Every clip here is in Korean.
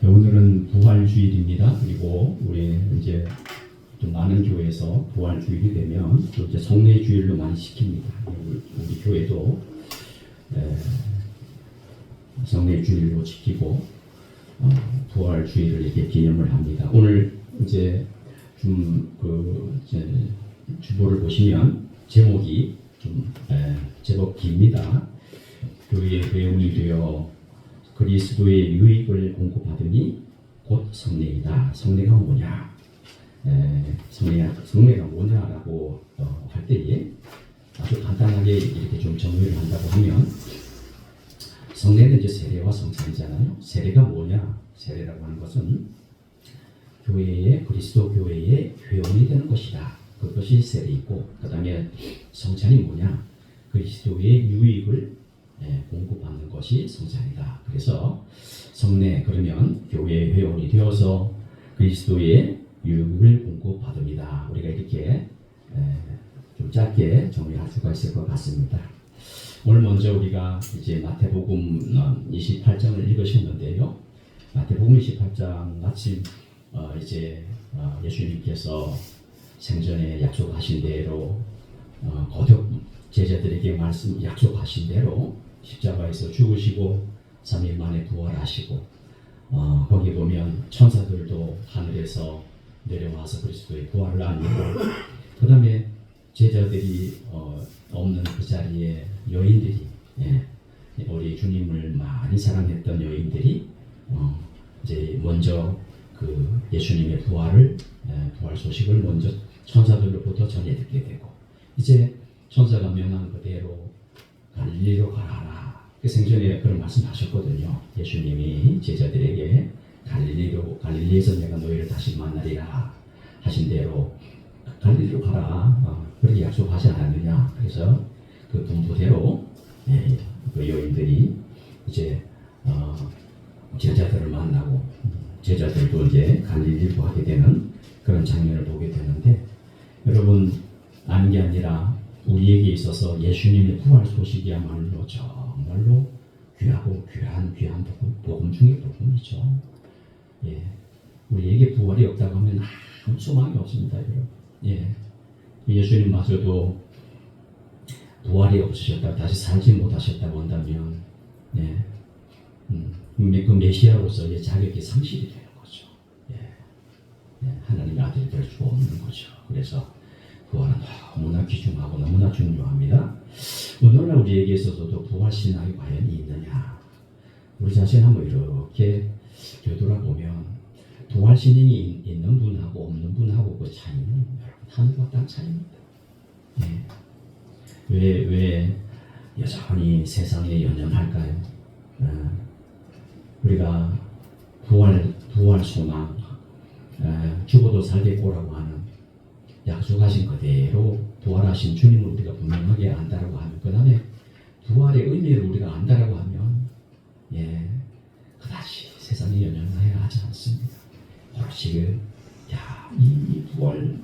오늘은 부활주일입니다. 그리고 우리 이제 좀 많은 교회에서 부활주일이 되면 또 이제 성례주일로 많이 시킵니다. 우리 교회도 성례주일로 지키고 부활주일을 이렇게 기념을 합니다. 오늘 이제 주보를 보시면 제목이 좀 제법 깁니다. 교회의 회원이 되어 그리스도의 유익을 공급하더니 곧 성례이다. 성례가 뭐냐? 성례가 뭐냐라고 할 때에 아주 간단하게 이렇게 좀 정리를 한다고 하면, 성례는 이제 세례와 성찬이잖아요. 세례가 뭐냐? 세례라고 하는 것은 그리스도 교회의 회원이 되는 것이다. 그것이 세례이고, 그 다음에 성찬이 뭐냐? 그리스도의 유익을 공급하는 것이 성찬이다. 그래서 성례 그러면 교회의 회원이 되어서 그리스도의 유익을 공급받습니다. 우리가 이렇게 좀 짧게 정리할 수가 있을 것 같습니다. 오늘 먼저 우리가 이제 마태복음 28장을 읽으셨는데요. 마태복음 28장 마침 이제 예수님께서 생전에 약속하신 대로 거듭 제자들에게 약속하신 대로 십자가에서 죽으시고 3일 만에 부활하시고, 거기 보면 천사들도 하늘에서 내려와서 그리스도의 부활을 알리고, 그 다음에 제자들이 없는 그 자리에 여인들이, 우리 주님을 많이 사랑했던 여인들이 이제 먼저 그 예수님의 부활 소식을 먼저 천사들로부터 전해 듣게 되고, 이제 천사가 명한 그대로 갈릴리로 가라. 생전에 그런 말씀하셨거든요. 예수님이 제자들에게 갈릴리에서 내가 너희를 다시 만나리라 하신 대로 갈릴리로 가라. 그렇게 약속하지 않았느냐. 그래서 그 분부대로 그 여인들이 이제 제자들을 만나고, 제자들도 이제 갈릴리로 가게 되는 그런 장면을 보게 되는데, 여러분, 아는 게 아니라 우리에게 있어서 예수님의 부활 소식이야말로 정말로 귀하고 귀한 복음 중의 복음이죠. 우리에게 부활이 없다고 하면 아무 소망이 없습니다, 여러분. 예수님마저도 부활이 없으셨다, 다시 살지 못하셨다고 한다면, 그 메시아로서의 자격이 상실이 되는 거죠. 하나님의 아들이 될 수 없는 거죠. 그래서 부활은 너무나 귀중하고 너무나 중요합니다. 오늘날 우리에게 있어서도 부활신앙이 과연 있느냐? 우리 자신 한번 이렇게 되돌아보면 부활신앙이 있는 분하고 없는 분하고 그 차이는 여러분 하늘과 땅 차이입니다. 왜 여전히 세상에 연연할까요? 우리가 부활 소망, 죽어도 살겠고라고 하는 약속하신 그대로 부활하신 주님을 우리가 분명하게 안다라고 하면, 그 다음에 부활의 의미를 우리가 안다라고 하면, 그다지 세상에 연연해야 하지 않습니다. 혹시 이 부활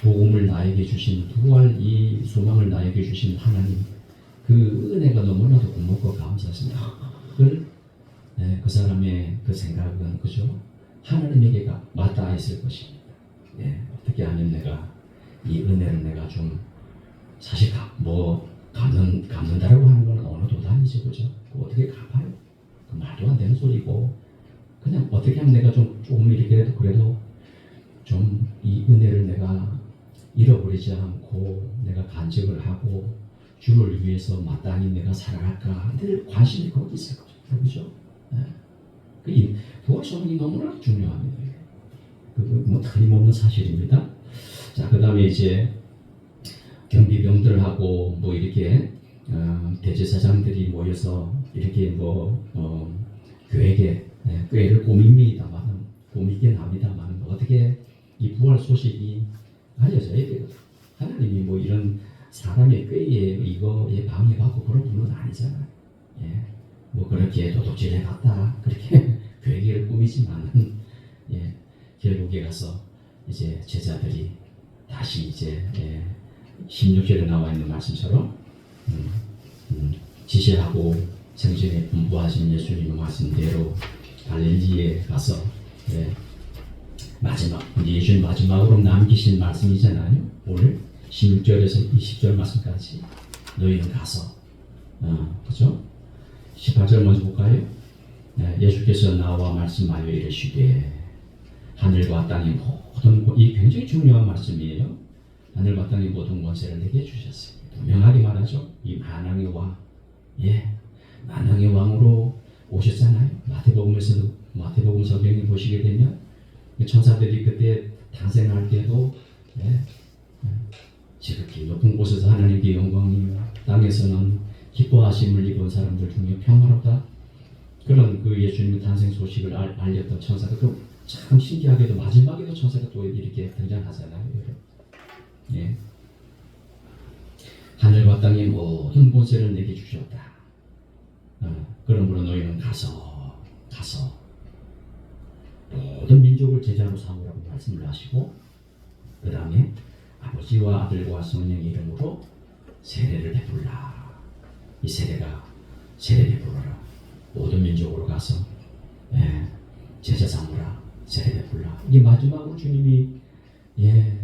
복음을 나에게 주신, 부활 이 소망을 나에게 주신 하나님, 그 은혜가 너무나도 고맙고 감사합니다. 그 사람의 그 생각은 그죠? 하나님에게 맞닿아 있을 것입니다. 어떻게 하면 내가 이 은혜를 내가 좀 사실 갚는다라고 하는 건 어느 도단이지, 그죠? 어떻게 갚아요? 그 말도 안 되는 소리고, 그냥 어떻게 하면 내가 조금 이렇게라도 그래도 좀 이 은혜를 내가 잃어버리지 않고 내가 간직을 하고 주를 위해서 마땅히 내가 살아갈까, 늘 관심이 거기 있을 거죠, 그죠? 그 부활 소망이 너무나 중요합니다. 틀림없는 사실입니다. 자, 그 다음에 이제 경비병들하고 이렇게 대제사장들이 모여서 이렇게 꾀를 꾸미긴 합니다만 어떻게 이 부활 소식이 알려져야 되거든. 하나님이 이런 사람의 꾀에 이거에 방해받고 그런 분은 아니잖아요. 그렇게 도둑질해 갔다 그렇게 꾀를 꾸미지만은 결국에 가서 이제 제자들이 다시 이제 16절에 나와 있는 말씀처럼 지시하고 생전에 분부하신 예수님의 말씀대로 갈릴리에 가서 예, 마지막 예수님 마지막으로 남기신 말씀이잖아요. 오늘 16절에서 20절 말씀까지 너희는 가서 그죠? 18절 먼저 볼까요? 네, 예수께서 나와 말씀하여 이르시되 하늘과 땅의 모든 이 굉장히 중요한 말씀이에요. 하늘과 땅의 모든 권세를 내게 주셨어요. 분명하게 말하죠. 이 만왕의 왕, 만왕의 왕으로 오셨잖아요. 마태복음 성경에 보시게 되면 천사들이 그때 탄생할 때도 지극히 높은 곳에서 하나님께 영광이요 땅에서는 기뻐하심을 입은 사람들 중에 평화롭다. 그런 그 예수님의 탄생 소식을 알렸던 천사가 참 신기하게도 마지막에도 천사가 또 이렇게 등장하잖아요. 예. 하늘과 땅의 모든 권세를 내게 주셨다. 그러므로 너희는 가서 모든 민족을 제자로 삼으라고 말씀을 하시고 그 다음에 아버지와 아들과 성령의 이름으로 세례를 베풀라. 이 세례 베풀어라. 모든 민족으로 가서 제자 삼으라. 세례 베풀라. 이게 마지막으로 주님이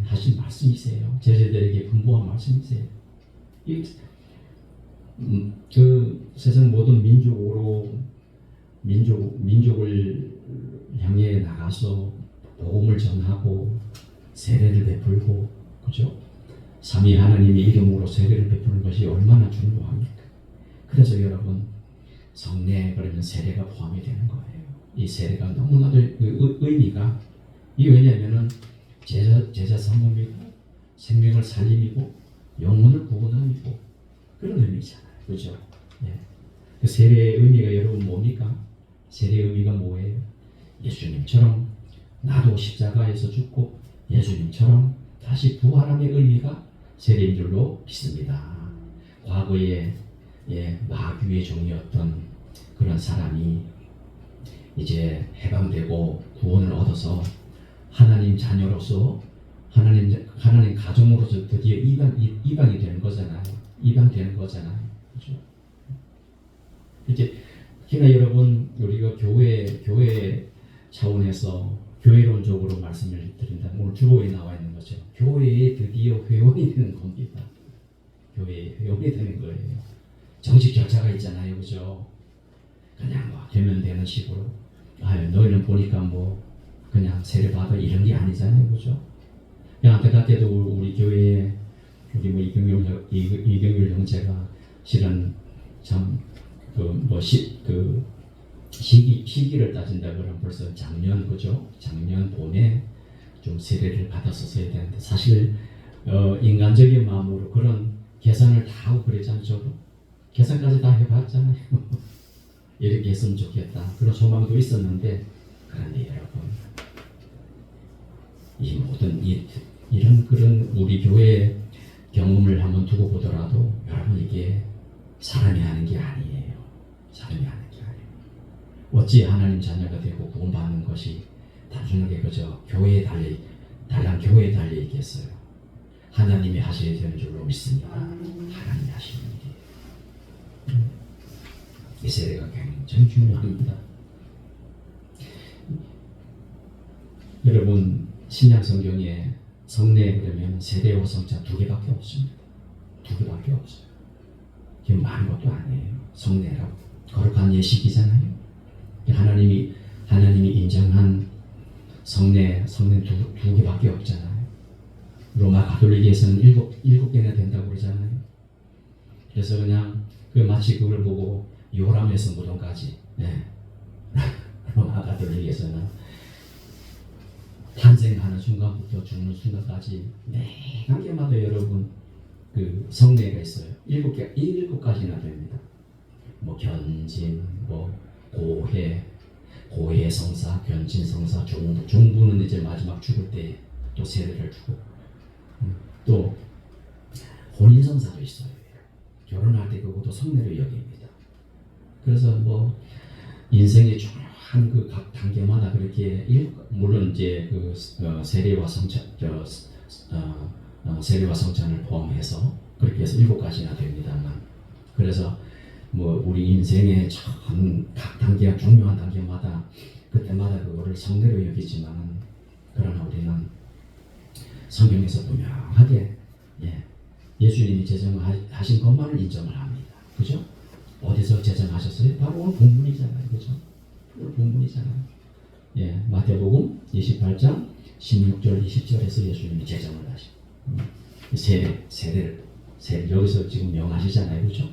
하신 말씀이세요. 제자들에게 분부한 말씀이세요. 그 세상 모든 민족을 향해 나가서 복음을 전하고 세례를 베풀고, 그죠? 삼위 하나님의 이름으로 세례를 베푸는 것이 얼마나 중요합니까? 그래서 여러분 성례 그러면 세례가 포함이 되는 거예요. 이 세례가 너무나도 의미가 왜냐하면은 제자 삼음이고 생명을 살림이고 영혼을 구원함이고 그런 의미잖아요. 그죠? 그 세례의 의미가 여러분 뭡니까? 세례의 의미가 뭐예요? 예수님처럼 나도 십자가에서 죽고 예수님처럼 다시 부활함의 의미가 세례인 줄로 믿습니다. 과거에 마귀의 종이었던 그런 사람이 이제 해방되고 구원을 얻어서 하나님 자녀로서 하나님 가정으로서 드디어 이방이 되는 거잖아요. 이방되는 거잖아요. 그렇죠? 이제 특히나 여러분 우리가 교회 차원에서 교회론적으로 말씀을 드린다면 오늘 주보에 나와 있는 거죠. 교회에 드디어 회원이 되는 겁니다. 교회에 회원이 되는 거예요. 정식 절차가 있잖아요. 그죠? 그냥 되면 되는 식으로 너희는 보니까 그냥 세례 받아 이런 게 아니잖아요. 그죠? 안타깝게도 우리 교회에 우리 이경률 형제가 실은 참 시기를 따진다 그러면 벌써 작년 그죠? 작년 봄에 좀 세례를 받았었어야 되는데 사실 인간적인 마음으로 그런 계산을 다 하고 그랬잖아요. 저도 계산까지 다 해봤잖아요. 이렇게 했으면 좋겠다 그런 소망도 있었는데 그런데 여러분 이 모든 이런 그런 우리 교회 경험을 한번 두고 보더라도 여러분 이게 사람이 하는 게 아니에요. 사람이 하는 게 아니에요. 어찌 하나님 자녀가 되고 구원받는 것이 단순하게 그저 달랑 교회에 달려 있겠어요. 하나님이 하셔야 되는 줄로 믿습니다. 하나님이 하시는 일이에요. 이 세례가 굉장히 중요합니다. 여러분 신약 성경에 성례 그러면 세례와 성자 두 개밖에 없습니다. 두 개밖에 없어요. 이게 많은 것도 아니에요. 성례라고 거룩한 예식이잖아요. 하나님이 인정한 성례 두 개밖에 없잖아요. 로마 가톨릭에서는 일곱 개나 된다고 그러잖아요. 그래서 그냥 마치 그걸 보고 요람에서 무덤까지 로마 가톨릭에서는 탄생하는 순간부터 죽는 순간까지 매 단계마다 여러분 그 성례가 있어요. 7가지나 됩니다. 견진, 고해 성사, 견진 성사, 중부는 이제 마지막 죽을 때 또 세례를 주고 또 혼인 성사도 있어요. 결혼할 때 그것도 성례로 여깁니다. 그래서 인생의 중요한 그 각 단계마다 그렇게 물론 이제 세례와 성찬을 포함해서 그렇게 해서 7가지나 됩니다만 그래서 우리 인생의 각 단계가 중요한 단계마다 그때마다 그거를 성례로 여기지만 그러나 우리는 성경에서 분명하게 예수님이 제정하신 것만을 인정을 합니다. 그죠? 어디서 제정하셨어요? 바로 오늘 본문이잖아요. 그죠? 오늘 본문이잖아요. 마태복음 28장 16절 20절에서 예수님이 제정을 하신 세례를 여기서 지금 명하시잖아요. 그죠?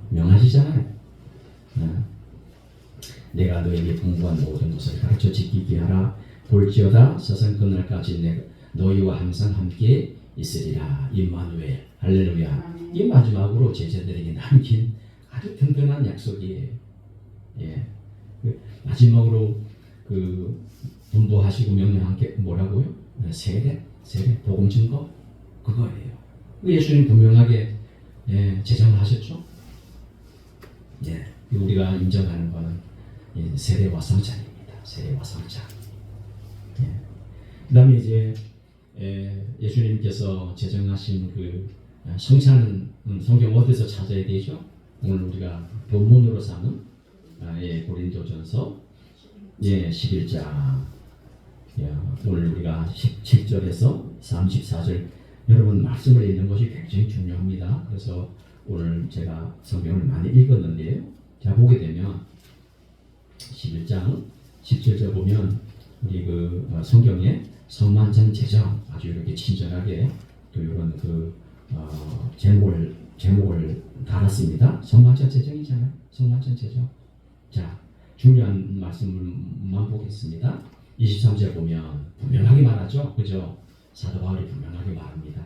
명하시잖아요. 내가 너에게 분부한 모든 것을 가르쳐 지키게 하라. 볼지어다 세상 끝날까지 내가 너희와 항상 함께 있으리라. 임마누엘. 할렐루야. 이 마지막으로 제자들에게 남긴 아주 든든한 약속이에요. 마지막으로 분부하시고 명령한 게 뭐라고요? 세례, 복음 증거 그거예요. 예수님 분명하게 제정을 하셨죠. 우리가 인정하는 거는 세례와 성찬입니다. 세례와 성찬. 그다음에 이제 예수님께서 제정하신 그 성찬은 성경 어디서 찾아야 되죠? 오늘 우리가 본문으로 삼은 고린도전서 11장 오늘 우리가 17절에서 34절 여러분 말씀을 읽는 것이 굉장히 중요합니다. 그래서 오늘 제가 성경을 많이 읽었는데요. 자 보게 되면 11장 17절 보면 우리 성경에 성만찬 제정 아주 이렇게 친절하게 또 이런 제목을 달았습니다. 성만찬 제정이잖아요. 성만찬 제정. 자 중요한 말씀만 보겠습니다. 23절 보면 분명하게 말하죠. 그죠? 사도 바울이 분명하게 말합니다.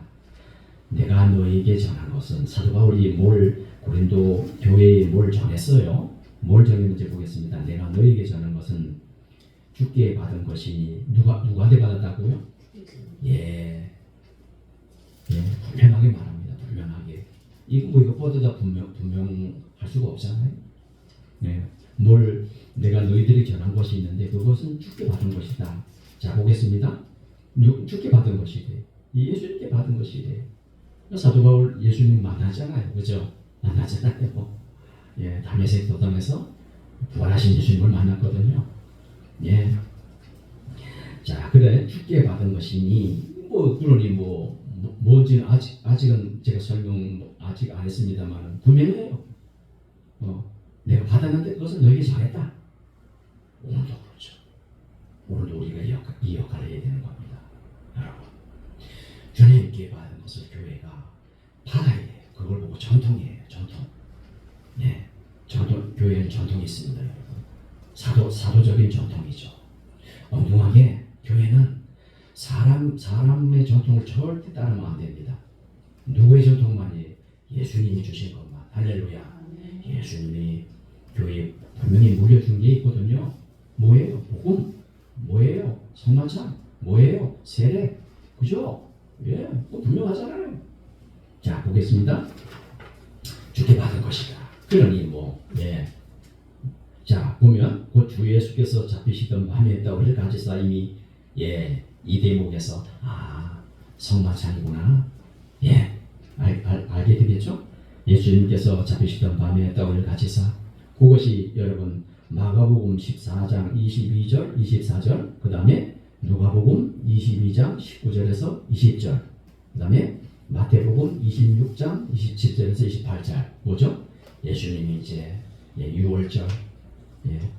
내가 너에게 전한 것은 사도 바울이 고린도 교회에 뭘 전했어요? 뭘 전했는지 보겠습니다. 내가 너에게 전한 것은 주께 받은 것이 누구한테 받았다고요? 분명하게 말합니다. 분명하게. 이것보다 분명할 수가 없잖아요. 내가 너희들이 전한 것이 있는데 그것은 주께 받은 것이다. 자 보겠습니다. 주께 받은 것이래. 예수님께 받은 것이래. 사도 바울 예수님 만나잖아요. 그죠? 만나잖아요. 다메섹 도당에서 부활하신 예수님을 만났거든요. 자 그래 주께 받은 것이니 그러니 뭔지는 아직은 제가 설명 아직 안 했습니다만 분명해요. 내가 받았는데 그것은 너에게 잘했다. 오늘도 그렇죠. 오늘도 우리가 이 역할을 해야 되는 겁니다. 여러분 주님께 받은 것을 교회가 받아야 돼요. 그걸 보고 전통이에요. 전통. 교회는 전통이 있습니다. 여러분. 사도적인 전통이죠. 엉뚱하게 교회는 사람의 전통을 절대 따르면 안 됩니다. 누구의 전통만이에요? 예수님이 주신 것만. 할렐루야. 예수님이 교회에 분명히 물려준 게 있거든요. 뭐예요? 복음. 뭐예요? 성만찬. 뭐예요? 세례. 그죠? 분명하잖아요. 자 보겠습니다. 주께 받은 것이다. 그러니 자 보면 그 주 예수께서 잡히시던 밤에 떡을 가지사 이미 이 대목에서 성만찬이구나. 알게 되겠죠? 예수님께서 잡히시던 밤에 떡을 가지사 그것이 여러분 마가복음 14장 22절 24절 그 다음에 누가복음 22장 19절에서 20절 그 다음에 마태복음 26장 27절에서 28절 뭐죠? 예수님이 이제 6월절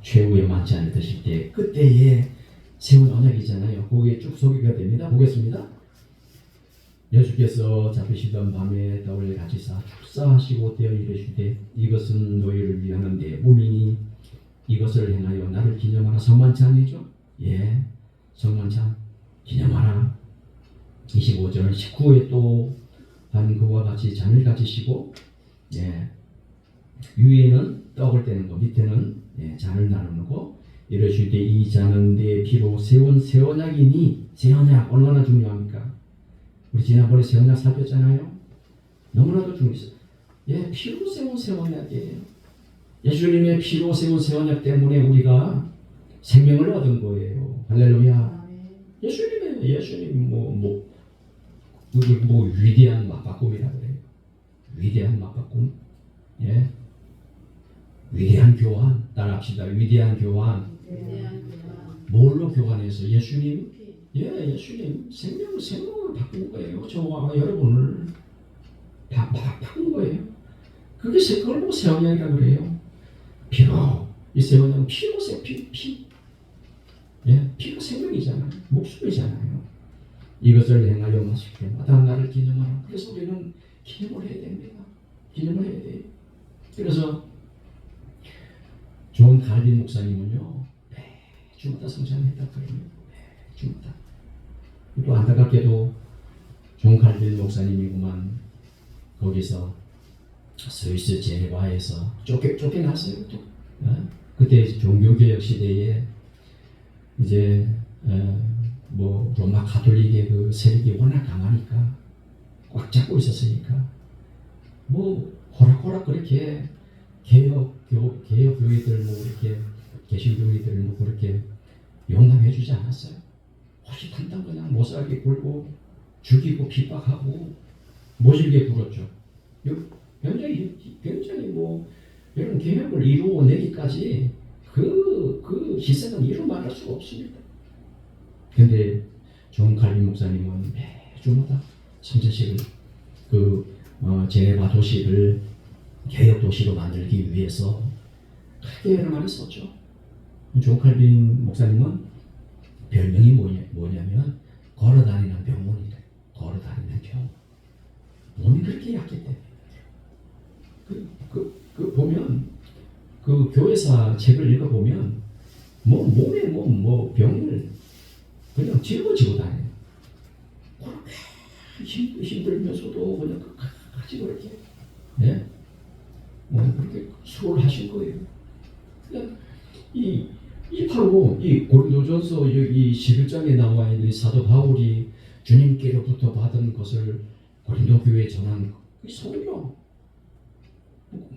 최후의 만찬을 드실 때 그때에 세운 언약이잖아요. 거기에 쭉 소개가 됩니다. 보겠습니다. 예수께서 잡히시던 밤에 떡을 가지사 축사하시고 떼어 이르시되 이것은 너희를 위하는 내 몸이니 이것을 행하여 나를 기념하라. 성만찬이죠. 성만찬 기념하라. 25절 식후에 또 한 그와 같이 잔을 가지시고 위에는 떡을 떼는 거 밑에는 잔을 나누는 거 이러시되 이 잔은 내 피로 세운 새 언약이니 새 언약 얼마나 중요합니까? 우리 지난번에 새 언약 살폈잖아요. 너무나도 중요했어요. 피로 세운 새 언약이에요. 예수님의 피로 세운 새 언약 때문에 우리가 생명을 얻은 거예요. 할렐루야. 예수님이에요. 예수님 위대한 맞바꿈이라고 그래요. 위대한 맞바꿈. 위대한 교환, 따라합시다. 위대한 교환. 위대한 교환. 뭘로 교환해서? 예수님, 예수님 생명을 바꾼 거예요. 저와 여러분을 바꾼 거예요. 그걸 보고 새 언약이라고 그래요. 피로, 이 새 언약은 피로 피. 피가 생명이잖아요. 목숨이잖아요. 이것을 행하여 마실 때마다 나를 기념하라. 그래서 우리는 기념을 해야 됩니다. 기념을 해야 돼요. 그래서 존 갈빈 목사님은요, 매주마다 성찬했다거든요. 매주마다. 또 안타깝게도 존 갈빈 목사님이구만 거기서 스위스 제네바에서 쫓겨났어요. 또. 그때 종교개혁 시대에 이제 뭐 로마 가톨릭의 그 세력이 워낙 강하니까 꽉 잡고 있었으니까 뭐 호락호락 그렇게 개혁교회들 뭐 이렇게 개신교회들을 뭐 그렇게 용납해주지 않았어요. 호시탐탐 그냥 못살게 굴고 죽이고 핍박하고 모질게 굴었죠. 굉장히 뭐 이런 개혁을 이루어내기까지 그 희생은 이루 말할 수가 없습니다. 근데 존 칼빈 목사님은 매주마다 성찬식을 제네바 도시를 개혁 도시로 만들기 위해서 크게 여러 말을 썼죠. 존 칼빈 목사님은 별명이 뭐냐면 걸어다니는 병원이래. 걸어다니는 병원. 몸이 그렇게 약기 때문에. 보면 그 교회사 책을 읽어보면 몸에 뭐 병을 그냥 짊어지고 다녀요. 그렇게 힘들면서도 그냥 끝까지 그렇게 그렇게 수고를 하신 거예요. 그러니까 바로 이 고린도전서 이 11장에 나와 있는 사도 바울이 주님께로부터 받은 것을 고린도 교회에 전한 그 성경.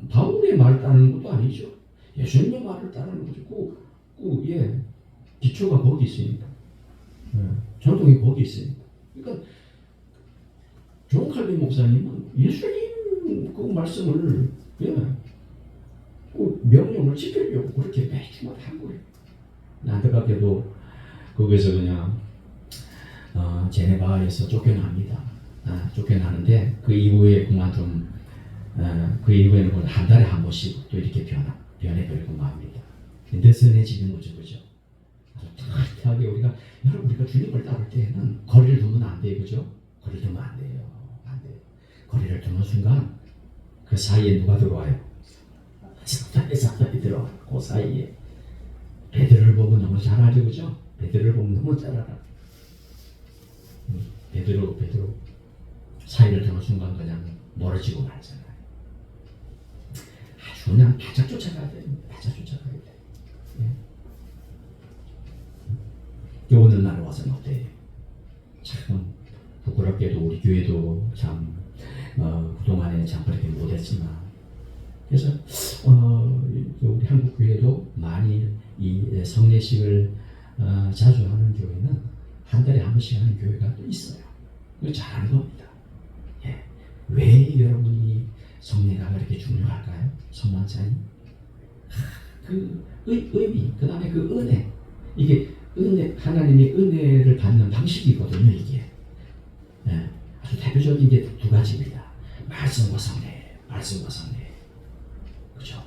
바울의 말을 따르는 것도 아니죠. 예수님의 말을 따르는 거죠. 기초가 거기 있으니까. 전통이 거기 있으니까. 그러니까 존 칼빈 목사님은 예수님 그 말씀을 그 명령을 지키려고 그렇게 매주마다 한 거예요. 안타깝게도 거기서 그냥 제네바에서 쫓겨납니다. 쫓겨나는데 그 이후에 그만둔 그 이후에는 한 달에 한 번씩 또 이렇게 변해버리고 맙니다. 느슨해지는 거죠, 그죠? 따뜻하게 우리가 주님을 따를 때는 거리를 두면 안 돼요, 그죠? 거리를 두면 안 돼요, 안 돼요. 거리를 두는 순간 그 사이에 누가 들어와요? 사탄이 들어와요. 그 사이에 베드로를 보면 너무 잘 알죠, 그죠? 베드로를 보면 너무 잘 알아. 베드로 사이를 두는 순간 그냥 멀어지고 말잖아요. 아주 그냥 바짝 쫓아가야 돼요. 바짝 쫓아가야 돼요. 오늘날 와서는 어때요? 참 부끄럽게도 우리 교회도 참 그동안에 참 그렇게 못했지만 그래서 우리 한국 교회도 많이 이 성례식을 자주 하는 교회는 한 달에 한 번씩 하는 교회가 또 있어요. 그거 잘하는 겁니다. 왜 여러분이 성례가 그렇게 중요할까요? 성만찬이 그 의미, 그 다음에 그 은혜, 이게 은혜, 하나님의 은혜를 받는 방식이거든요. 이게 아주 대표적인 게 두 가지입니다. 말씀과 성례, 말씀과 성례, 그죠?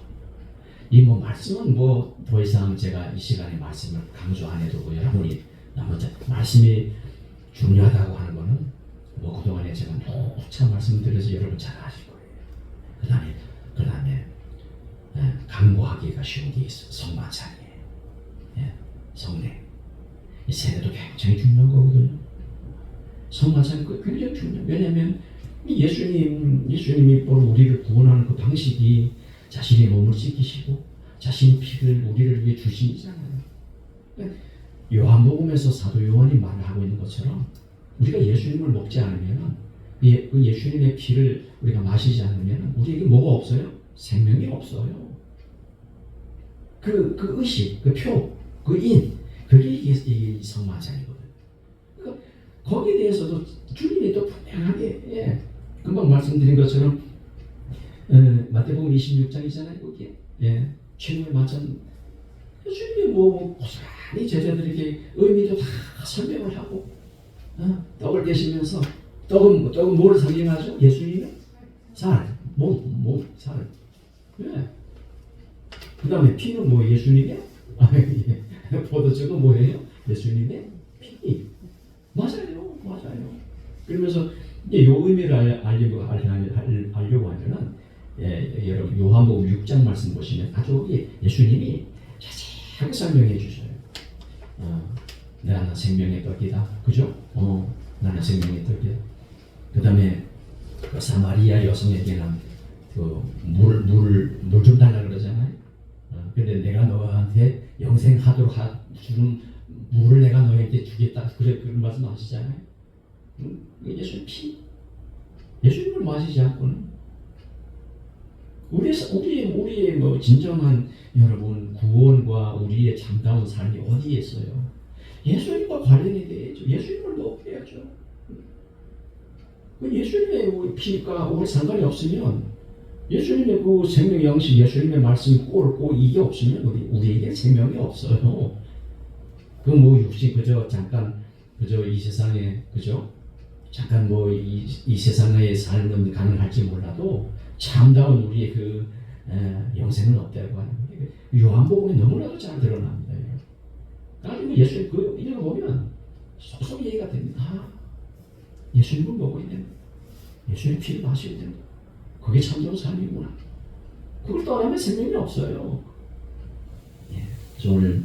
이 말씀은 더 이상 제가 이 시간에 말씀을 강조 안 해도 여러분이 말씀이 중요하다고 하는 거는 그동안에 제가 누차 말씀드려서 여러분 잘 아실 거예요. 그 다음에 강구하기가 쉬운 게 있어요. 성만찬이에요. 성례. 이 세례도 굉장히 중요한 거거든요. 성만찬이 굉장히 중요해요. 왜냐하면 예수님이 우리를 구원하는 그 방식이 자신의 몸을 찢기시고 자신의 피를 우리를 위해 주시잖아요. 요한복음에서 사도 요한이 말을 하고 있는 것처럼 우리가 예수님을 먹지 않으면 그 예수님의 피를 우리가 마시지 않으면 우리에게 뭐가 없어요? 생명이 없어요. 그 의식, 그 표, 그 인, 그게 이 성만찬이거든요. 그러니까 거기에 대해서도 주님이 또 분명하게 금방 말씀드린 것처럼 마태복음 26장이잖아요. 거기에 예, 최후의 만찬 예수님이 뭐 고스란히 제자들에게 의미도 다 설명을 하고 떡을 깨시면서 떡은 뭘 상징하죠? 예수님의 살, 살. 예. 그 다음에 피는 뭐 예수님의 포도주가 뭐예요? 예수님의 피. 맞아요. 그러면서 이제 요 의미를 알려고 하면은 여러분 요한복음 6장 말씀 보시면 아주 예수님이 자세하게 설명해 주셔요. 나는 생명의 떡이다. 그죠? 나는 생명의 떡이다. 그 다음에 그 사마리아 여성에게는 그 물 좀 달라 그러잖아요. 근데 내가 너한테 영생하도록 주는 물을 내가 너에게 주겠다. 그런 말씀 하시잖아요. 예수님 피. 예수님을 마시지 않고는 우리의 뭐 진정한 여러분 구원과 우리의 참다운 삶이 어디에 있어요? 예수님과 관련이 되죠. 예수님을 먹어야죠. 예수님의 피가 우리 상관이 없으면 예수님의 그 생명 영식, 예수님의 말씀이 꼴고 이게 없으면 우리에게 생명이 없어요. 그 뭐 육신 그저 잠깐 그저 이 세상에 그저 잠깐 뭐 이 세상의 삶은 가능할지 몰라도 참다운 우리의 그 영생은 없다고 하는 거예요. 요한복음이 너무나도 잘 드러납니다. 나중에 예수님 그 읽어보면 속속 이해가 됩니다. 예수님을 먹어야 된다. 예수님 피를 마셔야 된다. 그게 참다운 삶이구나. 그걸 떠나면 생명이 없어요. 그래서 오늘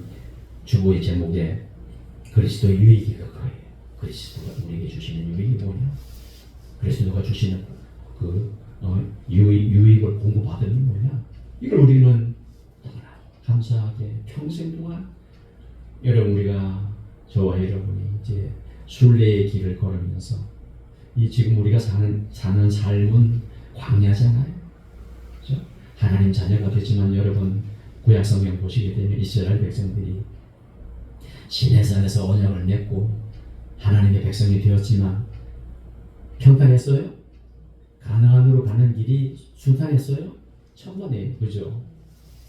주보의 제목에 그리스도의 유익이 그거예요. 그리스도가 우리에게 주시는 유익이 뭐냐? 그리스도가 주시는 그 유익을 공급받으면 뭐냐? 이걸 우리는 감사하게 평생 동안 우리가 저와 여러분이 이제 순례의 길을 걸으면서 이 지금 우리가 사는 삶은 광야잖아요. 그렇죠? 하나님 자녀가 되지만 여러분 구약 성경 보시게 되면 이스라엘 백성들이 시내산에서 언약을 맺고 하나님의 백성이 되었지만 평탄했어요? 가나안으로 가는 길이 순탄했어요? 천만에 그죠?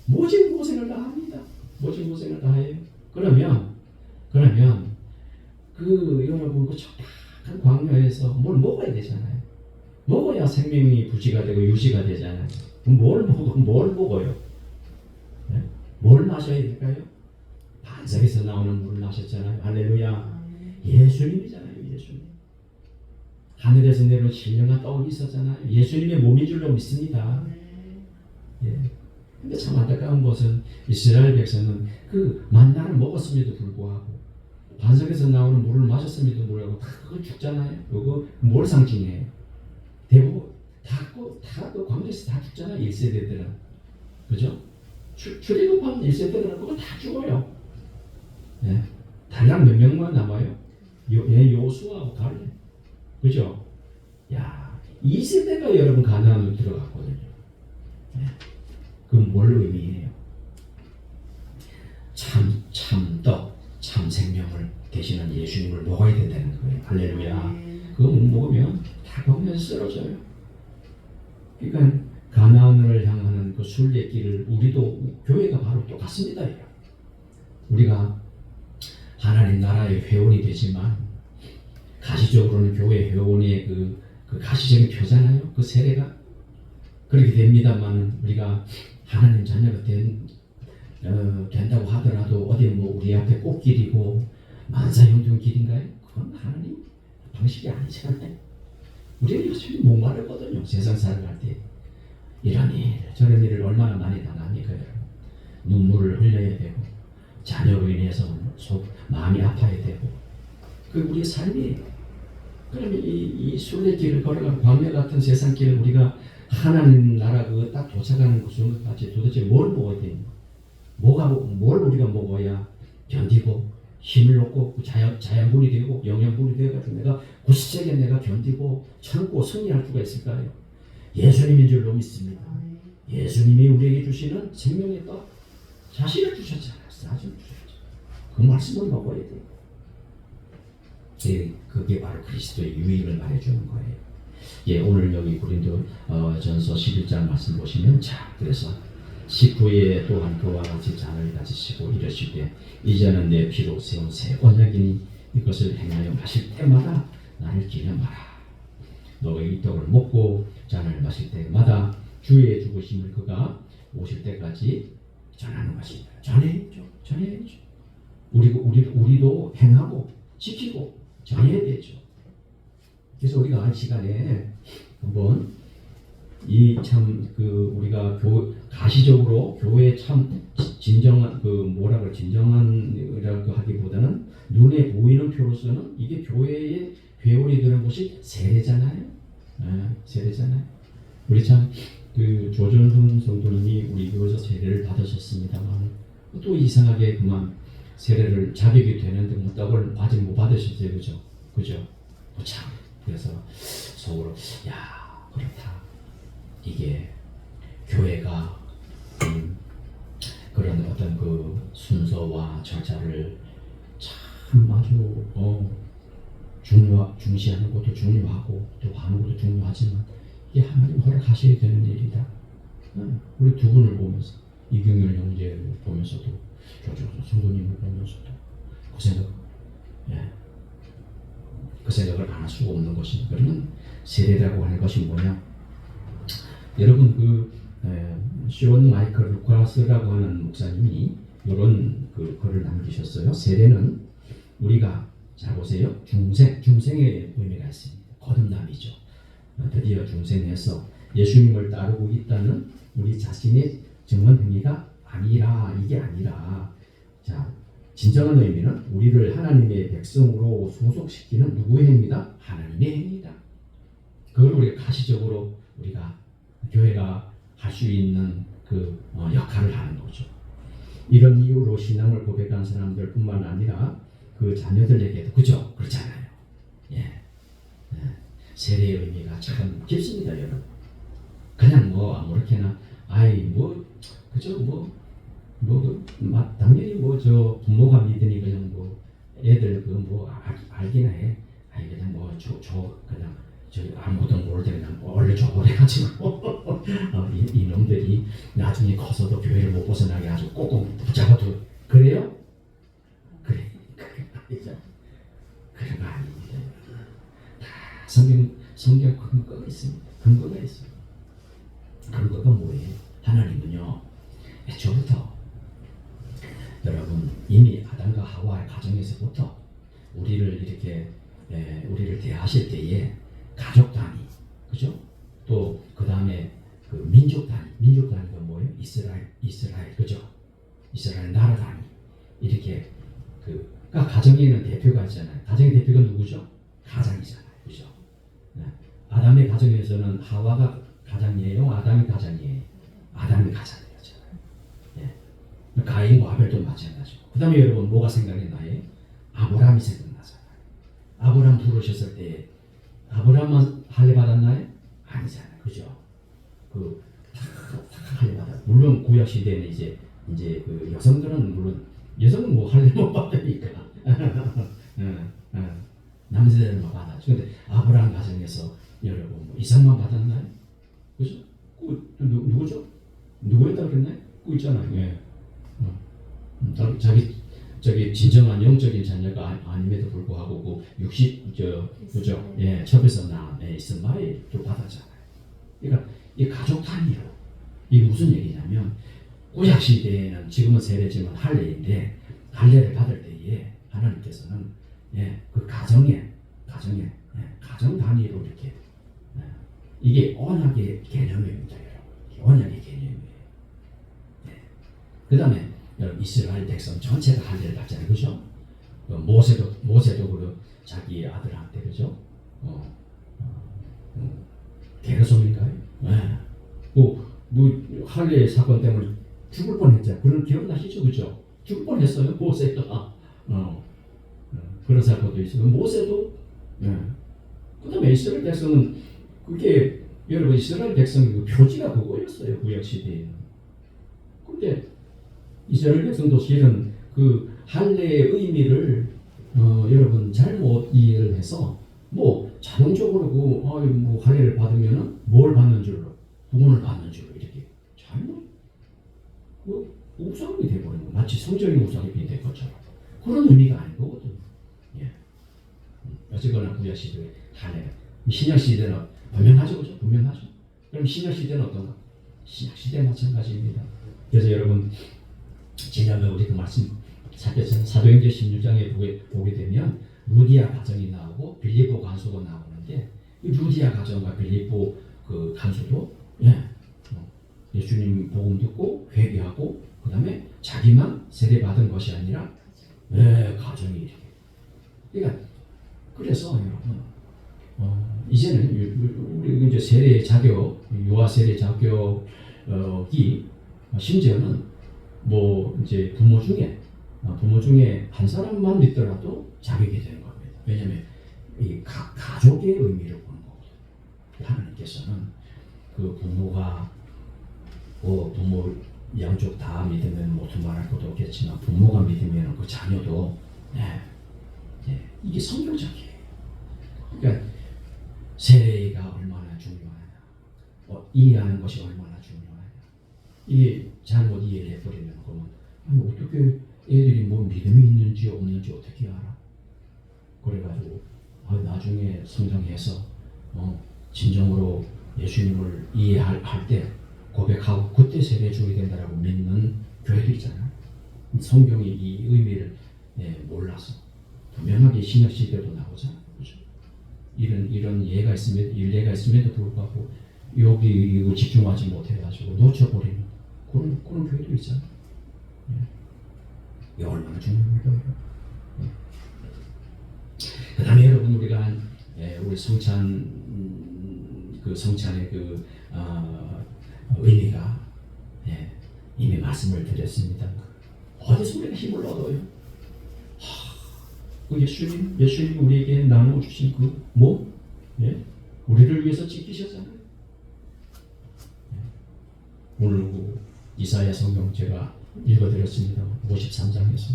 모진 고생을 다 합니다. 모진 고생을 다 해요. 그러면 그 여러분 그 척박한 광야에서 뭘 먹어야 되잖아요. 먹어야 생명이 부지가 되고 유지가 되잖아요. 그럼 뭘 먹어요? 네? 뭘 마셔야 될까요? 반석에서 나오는 물을 마셨잖아요. 할렐루야. 예수님이잖아요. 예수님. 하늘에서 내려온 신령한 떡이 있었잖아요. 예수님의 몸인 줄로 믿습니다. 근데 참 안타까운 것은 이스라엘 백성은 그 만나를 먹었음에도 불구하고 반석에서 나오는 물을 마셨음에도 불구하고 다 그거 죽잖아요. 그거 뭘 상징해요? 대부분 다 그 광주에서 다 죽잖아요. 1세대들은. 그죠? 출애굽한 1세대들은 그거 다 죽어요. 달랑 몇 명만 남아요? 요수아하고 갈렙. 그죠? 야, 2세대가 여러분 가나안으로 들어갔거든요. 그건 뭘 의미해요? 참떡, 참 생명을 되시는 예수님을 먹어야 된다는 거예요. 할렐루야. 그거 못 먹으면 다 거기서 쓰러져요. 그러니까 가나안을 향하는 그 순례길을 우리도 교회가 바로 똑같습니다. 우리가 하나님 나라의 회원이 되지만 가시적으로는 교회 회원의 그 가시적인 표잖아요. 그 세례가 그렇게 됩니다만 우리가 하나님 자녀가 된다고 하더라도 어디 뭐 우리 앞에 꽃길이고 만사형통 길인가요? 그건 하나님 방식이 아니잖아요. 우리가 요즘에 목마르거든요. 세상 살아갈 때 이런 일 저런 일을 얼마나 많이 당합니까? 눈물을 흘려야 되고 자녀로 인해서 마음이 아파야 되고 그 우리의 삶이에요. 그러면 이 순례길을 걸어가는 광야 같은 세상 길을 우리가 하나님 나라 그거 딱 도착하는 그 순간까지 도대체 뭘 먹어야 되냐? 뭘 우리가 먹어야 견디고 힘을 얻고 자양분이 되고 영양분이 되어가지고 내가 구시적에 내가 견디고 참고 승리할 수가 있을까요? 예수님인 줄로 믿습니다. 예수님이 우리에게 주시는 생명의 떡 자신을 주셨잖아요. 자신을 주셨죠. 그 말씀을 먹어야 돼요. 그게 바로 그리스도의 유익을 말해주는 거예요. 오늘 여기 고린도 전서 11장 말씀 보시면 자 그래서 19에 또한 그와 같이 잔을 가지시고 이르시되 이제는 내 피로 세운 새 언약이니 이것을 행하여 마실 때마다 나를 기념하라. 너가 이 떡을 먹고 잔을 마실 때마다 주의 죽으심을 그가 오실 때까지 전하는 것입니다. 전해야죠. 우리도 행하고 지키고 전해야 되죠. 그래서 우리가 한 시간에 한번 이 참 우리가 가시적으로 교회 참 진정한 진정한이라고 하기보다는 눈에 보이는 표로서는 이게 교회의 회원이 되는 것이 세례잖아요. 세례잖아요. 우리 참 조전훈 성도님이 우리 교회에서 세례를 받으셨습니다만 또 이상하게 그만 세례를 자격이 되는데 뭐 떡을 아직 못 받으셨어요, 그죠? 참 그래서 속으로 그렇다. 이게 교회가 그런 어떤 순서와 절차를 참 아주 중시하는 것도 중요하고 또 하는 것도 중요하지만 이게 하나님 허락하셔야 되는 일이다. 우리 두 분을 보면서 이경열 형제를 보면서도 조조조 성도님을 보면서도 그 생각을 안 할 수가 없는 것입니다. 그러면 세례라고 하는 것이 뭐냐? 여러분 시온 마이클 루카스라고 하는 목사님이 이런 글을 남기셨어요. 세례는 우리가 잘 보세요. 중생의 의미가 있습니다. 거듭남이죠. 드디어 중생에서 예수님을 따르고 있다는 우리 자신의 정한 행위가 아니라 이게 아니라 진정한 의미는 우리를 하나님의 백성으로 소속시키는 누구의 행위다? 하나님의 행위다. 그걸 우리가 가시적으로 우리가 교회가 할 수 있는 역할을 하는 거죠. 이런 이유로 신앙을 고백한 사람들뿐만 아니라 그 자녀들에게도 그렇잖아요. 세례의 의미가 참 깊습니다, 여러분. 그냥 아무렇게나 당연히 부모가 믿으니 그냥 애들 알기나 해. 그냥 그냥 아무것도 모를 때 그냥 얼른 줘버려가지고 이놈들이 나중에 커서도 교회를 못 벗어나게 아주 꼭꼭 붙잡아도 그래요? 그래 아니죠. 그런 거 아닙니다. 다 성경 근거가 있습니다. 근거가 있어요. 근거가 뭐예요? 하나님은요 애초부터 여러분 이미 아담과 하와의 가정에서부터 우리를 이렇게 우리를 대하실 때에 가족 단위, 그죠? 또 그 다음에 민족 단위가 뭐예요? 이스라엘, 그죠? 이스라엘 나라 단위 이렇게 가정에는 대표가 있잖아요. 가정의 대표가 누구죠? 가장이잖아요, 그죠? 아담의 가정에서는 하와가 가장이에요, 아담이 가장이에요. 아담이 가장이잖아요. 가인과 아벨도 마찬가지고. 그 다음에 여러분 뭐가 생각이 나요? 아브라함이 생각나잖아요. 아브라함 부르셨을 때 아브라함만 할례 받았나요? 아니잖아요, 그죠? 할례 받았. 물론 구약 시대에는 이제 여성들은 물론 여성은 할례 못 받으니까 남자들은 받았죠. 근데 아브라함 가정에서 여러분 이삭만 받았나요? 그죠? 누구죠? 누구였다 그랬나요? 있잖아요. 자기 진정한 영적인 자녀가 아님에도 불구하고 60 그죠? 첩에서 낳은 이스마엘도 받았잖아요. 그러니까 이 가족 단위로 이게 무슨 얘기냐면 구약 시대에는 지금은 세례지만 할례인데 할례를 받을 때에 하나님께서는 그 가정 단위로 이렇게 이게 언약의 개념입니다, 여러분. 언약의 개념이에요. 그 다음에 여러분 이스라엘 백성 전체가 할례를 받잖아요, 그죠? 모세도 자기 아들한테 그죠? 게르솜인가요? 할례 사건 때문에 죽을 뻔했잖아요. 그런 기억나시죠, 그죠? 죽을 뻔했어요, 모세가. 그런 사건도 있어요. 모세도. 그다음에 이스라엘 백성은 그게 여러분 이스라엘 백성의 표지가 그거였어요, 구약 시대에는. 근데 이스라엘 백성도 실은 할례의 의미를 여러분 잘못 이해를 해서 자동적으로 할례를 받으면은 뭘 받는 줄로 구원을 받는 줄로 이렇게 잘못 우상이 되어버린 거. 마치 성전이 우상이 된 것처럼. 그런 의미가 아닌 거거든. 예. 어쨌거나 구약 시대에 하네. 신약 시대는 분명하죠, 그죠? 분명하죠. 그럼 신약 시대는 어떤가? 신약 시대 마찬가지입니다. 그래서 여러분 지난번에 우리 그 말씀 찾겠어요. 사도행전 16장에 보게 되면 루디아 가정이 나오고 빌립보 간수도 나오는데 이 루디아 가정과 빌립보 그 간수도 예수님 복음 듣고 회개하고 그 다음에 자기만 세례 받은 것이 아니라 가정이 이렇게. 그러니까 그래서 여러분 이제는 우리 이제 세례 자격, 유아 세례 자격이 심지어는 뭐 이제 부모 중에 한 사람만 믿더라도 자격이 되는 겁니다. 왜냐하면 이 가족의 의미를 보는 거거든요. 하나님께서는 그 부모가 부모 양쪽 다 믿으면 뭐 두말할 것도 없겠지만 부모가 믿으면 그 자녀도 이게 성경적이에요. 그러니까 세례가 얼마나 중요하냐, 이해하는 것이 얼마나 중요하냐. 이게 잘못 이해를 해버리면 그러면 아니 어떻게 애들이 뭐 믿음이 있는지 없는지 어떻게 알아? 그래가지고 나중에 성장해서 진정으로 예수님을 이해할 때 고백하고 그때 세례 줘야 된다라고 믿는 교회도 있잖아요. 성경이 이 의미를 몰라서 분명하게 신약 시대도 나오잖아요. 그렇죠? 이런 예가 있음에도 불구하고 여기 이거 집중하지 못해가지고 놓쳐버리는 그런 교회도 있잖아요. 이게 얼마나 중요합니까? 그 다음에 여러분 우리가 우리 성찬의 의미가 이미 말씀을 드렸습니다. 어디서 우리가 힘을 얻어요? 그 예수님이 우리에게 나누어 주신 그 몸, 우리를 위해서 찢기셨잖아요. 오늘 그 이사야 성경 제가 읽어드렸습니다. 53장에서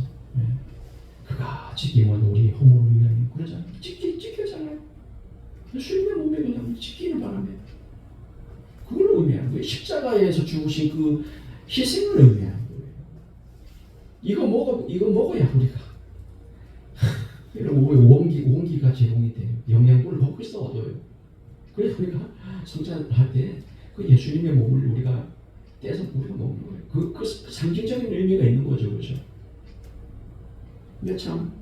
그가 찢기면 우리 허물을 위하여 그러잖아요. 찢겼잖아요. 예수님의 몸에 그냥 찢기는 바람에 그걸 의미하는 거예요. 십자가에서 죽으신 그 희생을 의미하는 거예요. 이거 먹어야 우리가 원기가 제공이 돼요. 영양분을 거기서 얻어요. 그래서 우리가 성찬할 때 그 예수님의 몸을 우리가 떼서 우리가 먹는 거예요. 그 상징적인 의미가 있는 거죠, 그렇죠? 근데 참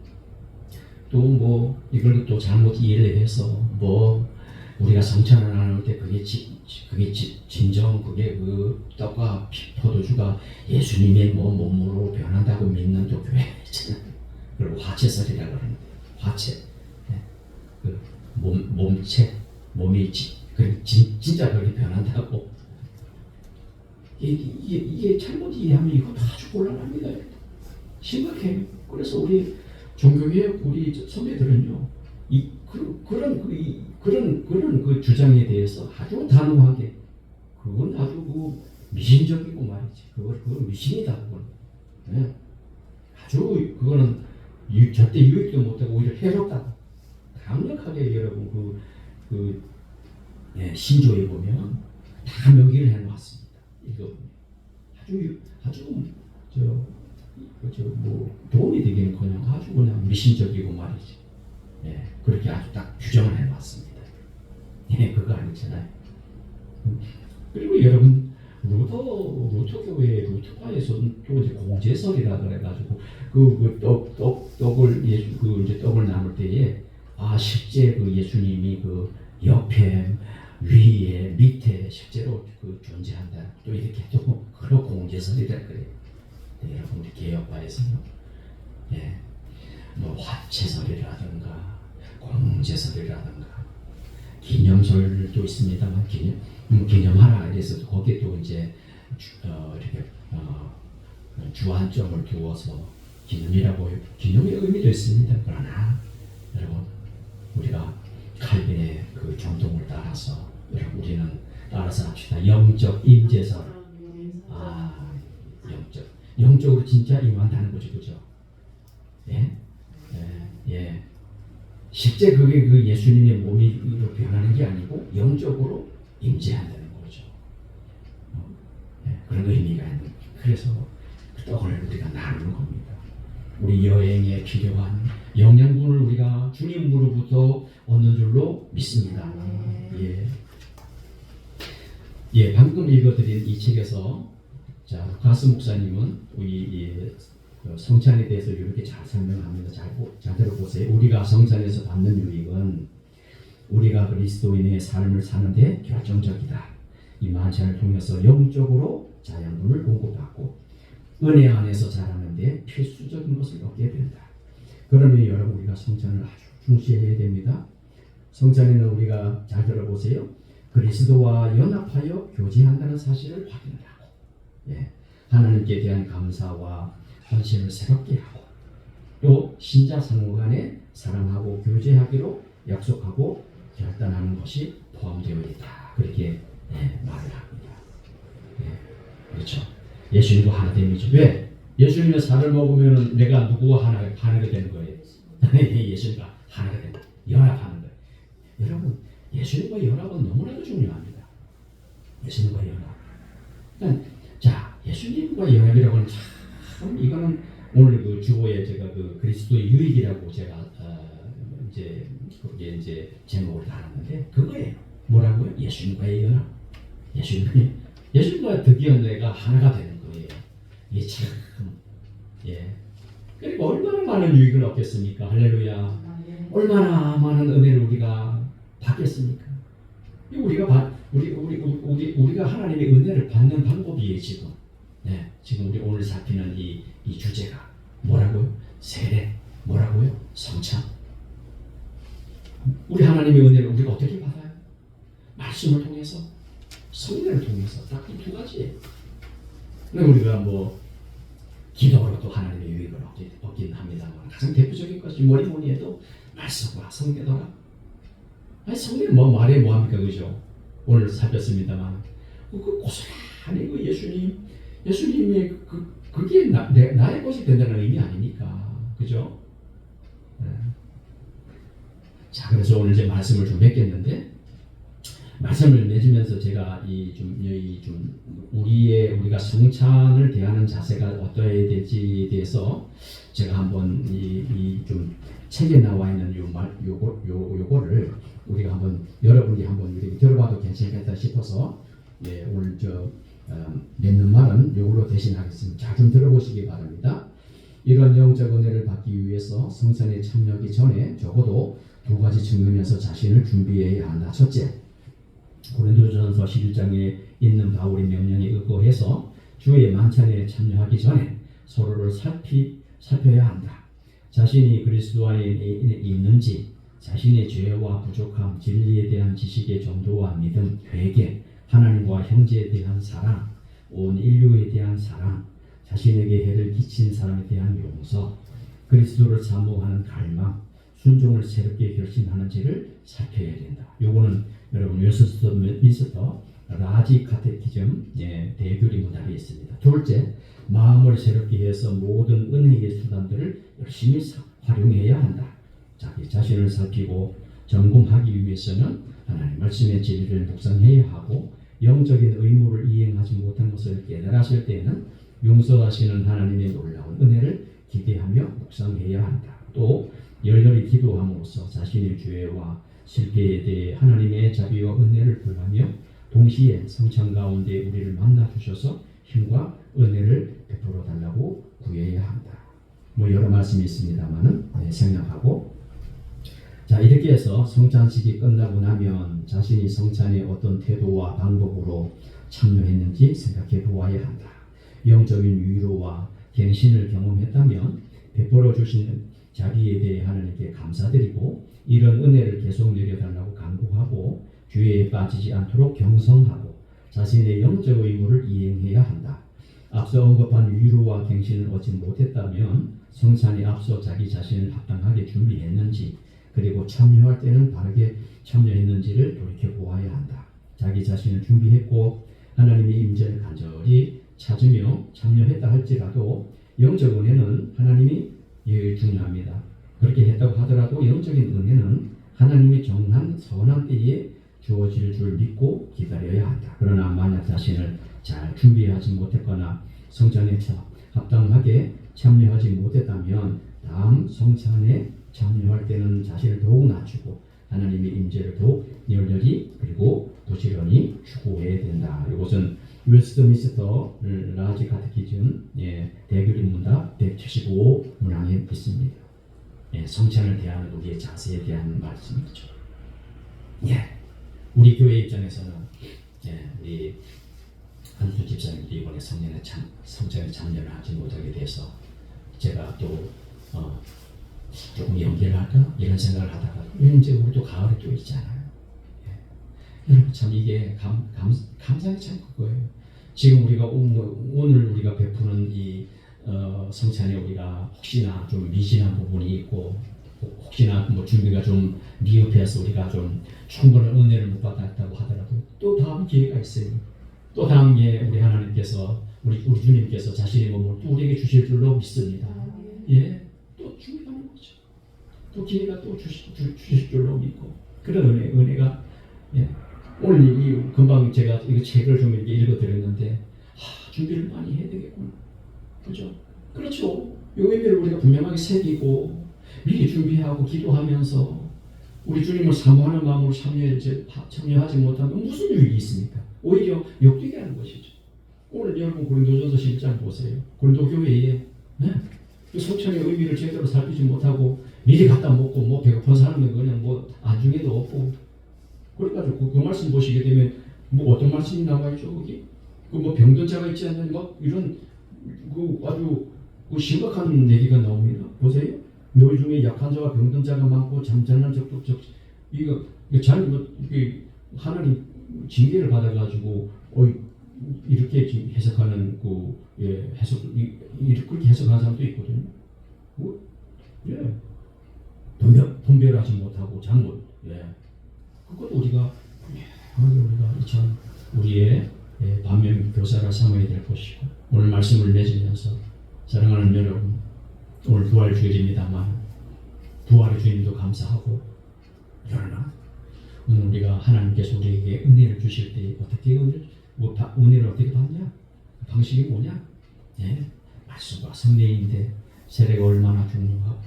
또 뭐 이걸 또 잘못 이해를 해서 우리가 성찬을 나눌 때 그게 진정 그게 그 떡과 포도주가 예수님의 몸으로 변한다고 믿는 또 교회 있잖아요. 그리고 화채설이라 그러는데 화채, 그 몸체, 몸이 진짜 그렇게 변한다고. 이게 잘못 이해하면 이것도 아주 곤란합니다. 심각해요. 그래서 우리 종교계 우리 선배들은요, 그런 그 주장에 대해서 아주 단호하게, 그건 아주 그 미신적이고 말이지. 그건 미신이다. 그건. 아주 그거는 절대 유익도 못하고 오히려 해롭다. 강력하게 여러분 신조에 보면 다 명기를 해놓았습니다. 이거 아주 도움이 되기는커녕 아주 그냥 미신적이고 말이지. 그렇게 아주 딱 규정을 해놨습니다. 그거 아니잖아요. 그리고 여러분 루터 교회 루터파에서는 또 이제 공제설이라 그래가지고 떡을 이제 떡을 나눌 때에 실제 그 예수님이 그 옆에 위에 밑에 실제로 존재한다. 또 이렇게 또 그런 공제설이라 그래요. 여러분 우리 개혁파에서는 뭐 화채설이라든가 공제설이라든가 기념설도 있습니다만 기념하라 그래서 거기에 또 이제 이렇게 주안점을 두어서 기념의 의미도 있습니다. 그러나 여러분 우리가 칼빈의 그 전통을 따라서 우리는 따라서 합시다. 영적 임재설. 영적으로 진짜 임한다는 거죠, 그죠? 실제 그게 그 예수님의 몸으로 변하는 게 아니고 영적으로 임재한다는 거죠. 그런 의미가 있는. 그래서 떡을 우리가 나누는 겁니다. 우리 여행에 필요한 영양분을 우리가 주님으로부터 얻는 줄로 믿습니다. 예, 방금 읽어드린 이 책에서 자 루카스 목사님은 우리 성찬에 대해서 이렇게 잘 설명합니다. 잘 들어보세요. 우리가 성찬에서 받는 유익은 우리가 그리스도인의 삶을 사는데 결정적이다. 이 만찬을 통해서 영적으로 자양분을 공급받고 은혜 안에서 자라는데 필수적인 것을 얻게 된다. 그러면 여러분 우리가 성찬을 아주 중시해야 됩니다. 성찬에는 우리가 잘 들어보세요. 그리스도와 연합하여 교제한다는 사실을 확인하고 하나님께 대한 감사와 헌신을 새롭게 하고 또 신자 상호 간에 사랑하고 교제하기로 약속하고 결단하는 것이 포함되어 있다. 그렇게 말을 합니다. 그렇죠. 예수님과 하나됨이죠. 왜? 예수님의 살을 먹으면 내가 누구와 하나가 되는 거예요? 예수님과 하나가 된다. 연합하는 거예요. 여러분, 예수님과 연합은 너무나도 중요합니다. 예수님과 연합. 그러니까, 자, 예수님과 연합이라고 하는 참 이거는 오늘 그 주보에 제가 그 그리스도의 유익이라고 제가 이제 거기에 이제 제목을 달았는데 그거예요. 뭐라고요? 예수님과의 연합. 예수님과 드디어 내가 하나가 되는 거예요. 이게 참 그리고 얼마나 많은 유익을 얻겠습니까? 할렐루야. 얼마나 많은 은혜를 우리가 받겠습니까? 우리가 하나님의 은혜를 받는 방법이에요. 지금 우리 오늘 살피는 이 주제가 뭐라고요? 세례. 뭐라고요? 성찬. 우리 하나님의 은혜를 우리가 어떻게 받아요? 말씀을 통해서, 성례를 통해서. 딱 이 두 가지예요. 우리가 뭐 기도로도 하나님의 유익을 얻긴 합니다만 가장 대표적인 것이 뭐니 해도 말씀과 성례더라. 아니 성례는 뭐 말해 뭐합니까, 그죠? 오늘 살폈습니다만 그 고스란히 그 예수님의 그게 나의 것이 된다는 의미 아닙니까, 그죠? 자, 그래서 오늘 이제 말씀을 좀 맺겠는데 말씀을 맺으면서 제가 우리가 성찬을 대하는 자세가 어떠해야 될지에 대해서 제가 한번 좀 책에 나와 있는 요거를 우리가 한번 여러분이 한번 이렇게 들어봐도 괜찮겠다 싶어서 오늘 맺는 말은 요걸로 대신하겠습니다. 잘 좀 들어보시기 바랍니다. 이런 영적 은혜를 받기 위해서 성찬에 참여하기 전에 적어도 두 가지 측면에서 자신을 준비해야 한다. 첫째, 고린도전서 11장에 있는 바울의 명령에 의거해서 주의 만찬에 참여하기 전에 서로를 살펴야 한다. 자신이 그리스도 안에 있는지, 자신의 죄와 부족함, 진리에 대한 지식의 정도와 믿음, 회개, 하나님과 형제에 대한 사랑, 온 인류에 대한 사랑, 자신에게 해를 끼친 사람에 대한 용서, 그리스도를 사모하는 갈망, 순종을 새롭게 결심하는지를 살펴야 된다. 요거는 여러분 웨스트민스터 라지 카테키즘 대교리 문답에 있습니다. 둘째, 마음을 새롭게 해서 모든 은혜의 수단들을 열심히 활용해야 한다. 자기 자신을 살피고 점검하기 위해서는 하나님 말씀의 진리를 묵상해야 하고 영적인 의무를 이행하지 못한 것을 깨달았을 때에는 용서하시는 하나님의 놀라운 은혜를 기대하며 묵상해야 한다. 또 열렬히 기도함으로써 자신의 죄와 실패에 대해 하나님의 자비와 은혜를 구하며 동시에 성찬 가운데 우리를 만나 주셔서 힘과 은혜를 베풀어 달라고 구해야 한다. 뭐 여러 말씀이 있습니다만은 생략하고, 자, 이렇게 해서 성찬식이 끝나고 나면 자신이 성찬의 어떤 태도와 방법으로 참여했는지 생각해 보아야 한다. 영적인 위로와 갱신을 경험했다면 베풀어 주신 자비에 대해 하나님께 감사드리고 이런 은혜를 계속 내려달라고 간구하고 죄에 빠지지 않도록 경성하고 자신의 영적 의무를 이행해야 한다. 앞서 언급한 위로와 갱신을 얻지 못했다면 성찬에 앞서 자기 자신을 합당하게 준비했는지 그리고 참여할 때는 바르게 참여했는지를 돌이켜보아야 한다. 자기 자신을 준비했고 하나님의 임재를 간절히 찾으며 참여했다 할지라도 영적 은혜는 하나님이 중요합니다. 그렇게 했다고 하더라도 영적인 은혜는 하나님의 정한 선한 때에 주어질 줄 믿고 기다려야 한다. 그러나 만약 자신을 잘 준비하지 못했거나 성찬에 합당하게 참여하지 못했다면 다음 성찬에 참여할 때는 자신을 더욱 낮추고 하나님의 임재를 더욱 열렬히 그리고 부지런히 추구해야 된다. 이것은 웨스트민스터 라지 카테키즘 대결 인문답 175 문항에 있습니다. 성찬을 대하는 우리의 자세에 대한 말씀이죠. 우리 교회 입장에서는 우리 한수 집사님들이 이번에 성찬에 참여를 하지 못하게 돼서 제가 또 조금 연기를 할까 이런 생각을 하다가 이제 우리도 가을에 또 있잖아요. 여러분 참 이게 감사히 참 그거예요. 지금 우리가 오늘 우리가 베푸는 이 성찬에 우리가 혹시나 좀 미진한 부분이 있고 혹시나 뭐 준비가 좀 미흡해서 우리가 좀 충분한 은혜를 못 받았다고 하더라도 또 다음 기회가 있어요. 또 다음 기회에 우리 하나님께서 우리 주님께서 자신의 몸을 또 우리에게 주실 줄로 믿습니다. 또 준비하는 거죠. 또 기회가 또 주실 줄로 믿고 그런 은혜가 오늘 이 금방 제가 이거 책을 좀 이렇게 읽어드렸는데 준비를 많이 해야 되겠구나. 그죠? 그렇죠. 요 의미를 우리가 분명하게 새기고 미리 준비하고 기도하면서 우리 주님을 사모하는 마음으로 참여하지 못하면 무슨 유익이 있습니까? 오히려 역되게 하는 것이죠. 오늘 여러분 고린도전서 10장 보세요. 고린도 교회에 그 성찬의 의미를 제대로 살피지 못하고 미리 갖다 먹고 뭐 배고픈 사람은 그냥 뭐 안중에도 없고 그래가지고 그 말씀 보시게 되면 뭐 어떤 말씀이 나와 있죠 거기? 그 뭐 병든 자가 있지 않느냐 막 이런 그 아주 그 심각한 얘기가 나옵니다. 보세요. 너희 중에 약한 자와 병든 자가 많고 잠자는 적도 이거 잘못 하나님 징계를 받아가지고 이렇게 해석하는 그렇게 해석하는 사람도 있거든요. 분별하지 못하고 잘못 그것도 우리가 참 우리의 반면 교사를 삼아야 될 것이고 오늘 말씀을 맺으면서 사랑하는 여러분 오늘 부활 주일입니다만 부활의 주님도 감사하고 그러나 오늘 우리가 하나님께서 우리에게 은혜를 주실 때 어떻게 은혜를 어떻게 받냐? 방식이 뭐냐? 말씀과 성례인데 세례가 얼마나 중요하고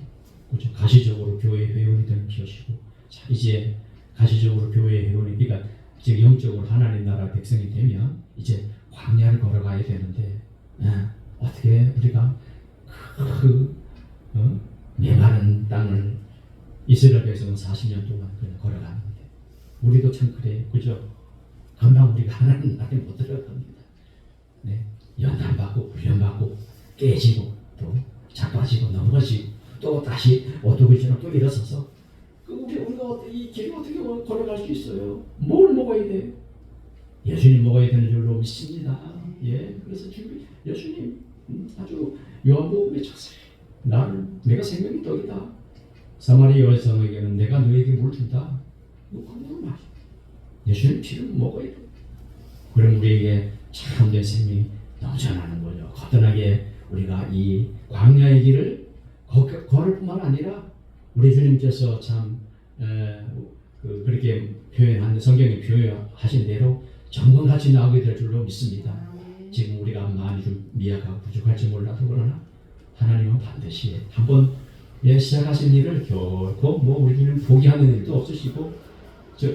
그렇죠? 가시적으로 교회 회원이 되는 것이고 자 이제 가시적으로 교회 회원이 그러니까 즉 영적으로 하나님 나라 백성이 되면 이제 광야를 걸어가야 되는데 어떻게 우리가 메마른 땅을 이스라엘 백성은 40년 동안 그냥 걸어가는데 우리도 참 그래 그죠? 금방 우리가 하나님 나라에 못 들어갑니다. 연단받고 훈련받고 깨지고 또 자빠지고 넘어지고 또 다시 오토바이처럼 또 일어서서 우리가 이 길을 어떻게 걸어갈 수 있어요? 뭘 먹어야 돼? 예수님 먹어야 되는 줄로 믿습니다. 그래서 예수님 아주 요한복음에 쳤어요. 내가 생명의 떡이다. 사마리아 여성에게는 내가 너에게 물 준다. 그걸 말이야. 예수님 피를 먹어야 돼. 그럼 우리에게 참된 생명이 넘쳐나는 거죠. 거듭나게 우리가 이 광야의 길을 걸을 뿐만 아니라 우리 주님께서 참 그렇게 표현한 성경에 표현하신 대로 정권같이 나오게 될 줄로 믿습니다. 지금 우리가 많이 좀 미약하고 부족할지 몰라도 그러나 하나님은 반드시 한번 시작하신 일을 결코 우리 주님 포기하는 일도 없으시고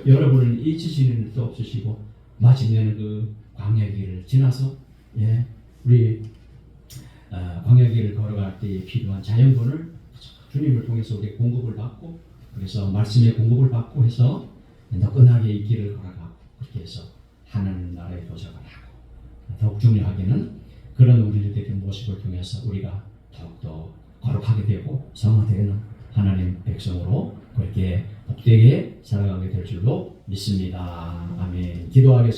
여러분을 잊으시는 일도 없으시고 마침내는 그 광야 길을 지나서 우리 광야 길을 걸어갈 때 필요한 자연분을 주님을 통해서 우리 공급을 받고 그래서 말씀의 공급을 받고 해서 너끈하게 이 길을 걸어가고 그렇게 해서 하나님 나라에 도착을 하고 더욱 중요하게는 그런 우리들의 모습을 통해서 우리가 더욱더 거룩하게 되고 성화되는 하나님 백성으로 그렇게 복되게 살아가게 될 줄로 믿습니다. 아멘. 기도하겠습니다.